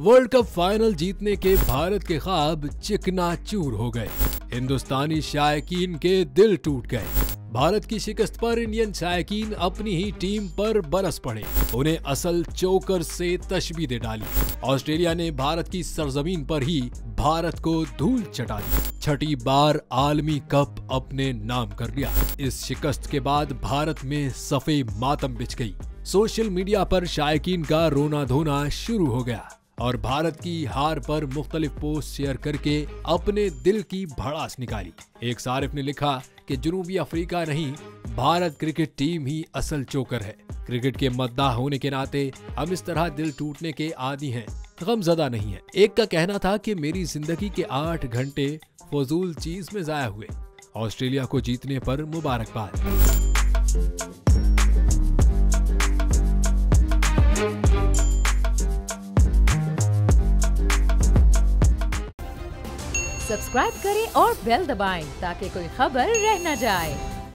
World cup final जीतने के भारत के ख्वाब चिकनाचूर हो गए। हिंदुस्तानी शायकीन के दिल टूट गए। भारत की शिकस्त पर इंडियन शायकीन अपनी ही टीम पर बरस पड़े। उन्हें असल चोकर से तशबीह दे डाली। ऑस्ट्रेलिया ने भारत की सरजमीन पर ही भारत को धूल चटा दी। छठी बार आलमी कप अपने नाम कर लिया। इस शिकस्त के बाद भारत में सफे मातम बिछ गई। सोशल मीडिया पर शायकीन का रोना धोना शुरू हो गया और भारत की हार पर मुख्तलिफ पोस्ट शेयर करके अपने दिल की भड़ास निकाली। एक सारिफ ने लिखा कि जनूबी अफ्रीका नहीं, भारत क्रिकेट टीम ही असल चोकर है। क्रिकेट के मद्दाह होने के नाते हम इस तरह दिल टूटने के आदी हैं, गमज़दा नहीं है। एक का कहना था कि मेरी जिंदगी के 8 घंटे फजूल चीज में जाया हुए। ऑस्ट्रेलिया को जीतने पर मुबारकबाद। सब्सक्राइब करें और बेल दबाएं ताकि कोई खबर रह न जाए।